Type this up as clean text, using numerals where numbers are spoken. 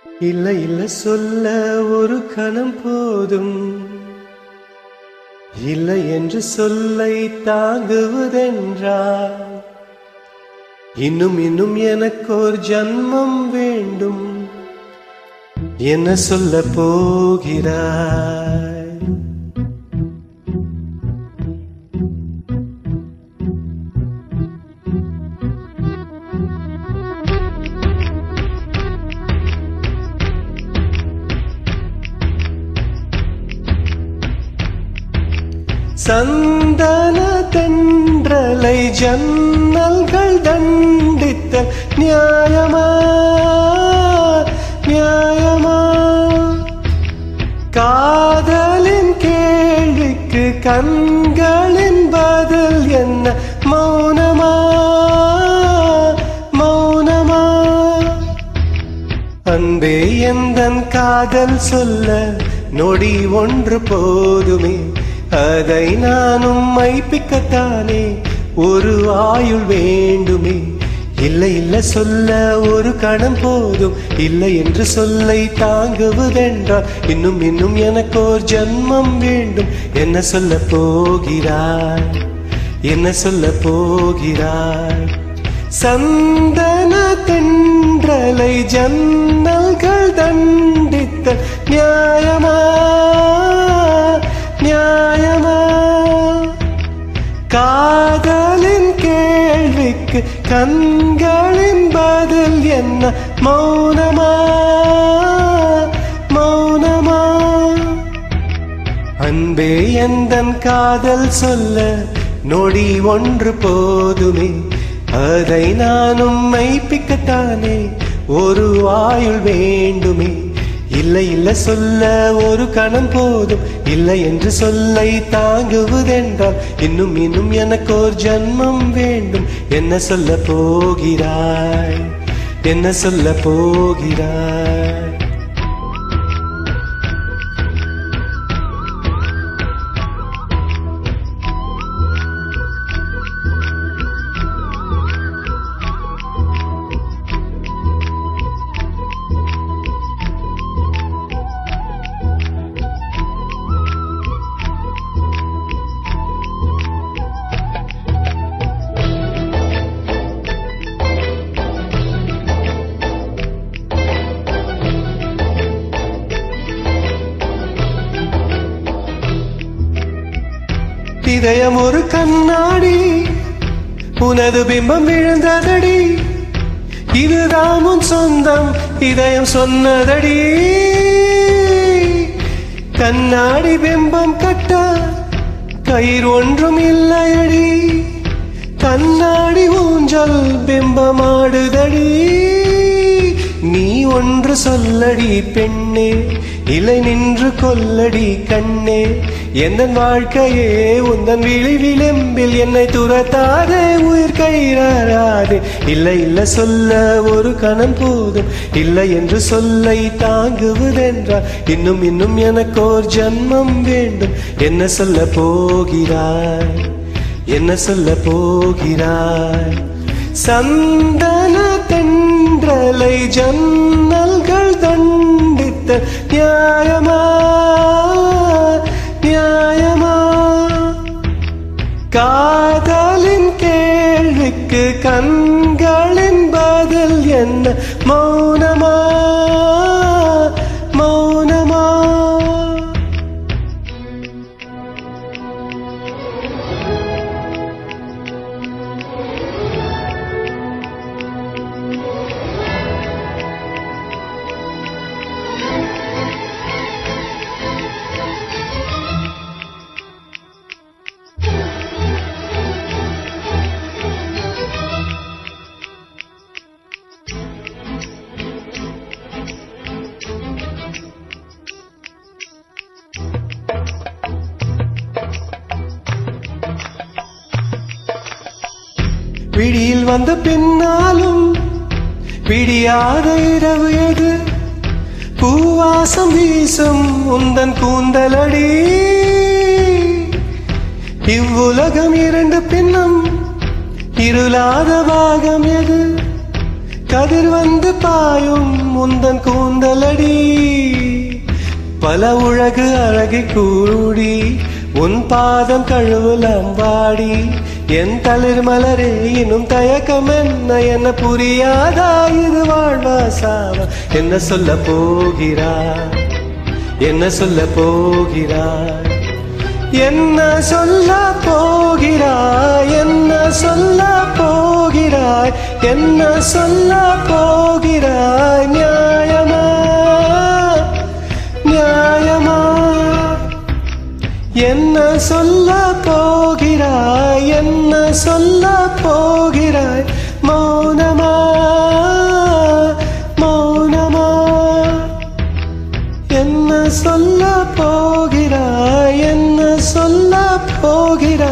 இல்லை இல்லை சொல்ல ஒரு கணம் போதும், இல்லை என்று சொல்லை தாங்குவதென்றால் இன்னும் இன்னும் எனக்கோர் ஜன்மம் வேண்டும். என்ன சொல்ல போகிறாய்? சந்தன தென்றலை ஜன்னல்கள் தண்டித்த நியாயமா நியாயமா? காதலின் கேள்விக்கு கண்களின் பதில் என்ன? மௌனமா மௌனமா? அன்பே எந்தன் காதல் சொல்ல நொடி ஒன்று போதுமே, அதை நானும் மைப்பிக்கத்தானே ஒரு ஆயுள் வேண்டுமே. இல்லை இல்லை சொல்ல ஒரு கணம் போதும், இல்லை என்று சொல்லை தாங்குவதென்றால் இன்னும் இன்னும் எனக்கோர் ஜன்மம் வேண்டும். என்ன சொல்ல போகிறாய்? என்ன சொல்ல போகிறாய்? சந்தன தென்றலை ஜன்னல்கள் தண்டித்த நியாயமா நியாயமா? காதலின் கேள்விக்கு கண்களின் பதில் என்ன? மௌனமா மௌனமா? அன்பே எந்தன் காதல் சொல்ல நொடி ஒன்று போதுமே, அதை நானும் மெய்ப்பிக்கத்தானே ஒரு ஆயுள் வேண்டுமே. இல்லை இல்லை சொல்ல ஒரு கணம் போதும், இல்லை என்று சொல்லை தாங்குவதென்றால் இன்னும் இன்னும் எனக்கோர் ஜன்மம் வேண்டும். என்ன சொல்ல போகிறாய்? என்ன சொல்ல போகிறாய்? இதயம் ஒரு கண்ணாடி, உனது பிம்பம் விழுந்ததடி, இதுதான் உன் சொந்தம் இதயம் சொன்னதடி. கண்ணாடி பிம்பம் கட்ட கயிறு ஒன்றும் இல்லையடி, கண்ணாடி ஊஞ்சல் பிம்பமாடுதடி. நீ ஒன்று சொல்லடி பெண்ணே, இலை நின்று கொல்லடி கண்ணே. எந்தன் வாழ்க்கையே உந்தன் விழி விளிம்பில் என்னை துரத்தாதே, உயிர் கைராதே. இல்லை இல்லை சொல்ல ஒரு கணம் போதும், இல்லை என்று சொல்லை தாங்குவதென்றால் இன்னும் இன்னும் எனக்கோர் ஜன்மம் வேண்டும். என்ன சொல்ல போகிறாய்? என்ன சொல்ல போகிறாய்? சந்தன தென்றலை ஜன்னல்கள் தண்டித்த நியாயமா நியாயமா? காதலின் கேள்விக்கு கண்களின் பதில் என்ன? மௌனமா மௌனமா? பிடியில் வந்த பின்னாலும் பிடியாத இரவு எது? பூவாசம் வீசும் உந்தன் கூந்தலடி. இவ்வுலகம் இரண்டு பின்னும் இருளாத பாகம் எது? கதிர் வந்து பாயும் முந்தன் கூந்தலடி பல உலகு அழகி கூடி உன் பாதம் கழுவலாம் வாடி என் தளிர் மலரே இன்னும் தயக்கம் என்ன புரியாதா இது வாழ்வா சாவா என்ன சொல்ல போகிறாய் என்ன சொல்ல போகிறாய் என்ன சொல்ல போகிறாய் என்ன சொல்ல போகிறாய் என்ன சொல்ல போகிறாய் நியாயமா நியாயமா என்ன சொல்ல போகிறாய் என்ன சொல்ல போகிறாய் மௌனமா மௌனமா என்ன சொல்ல போகிறாய் என்ன சொல்ல போகிறாய்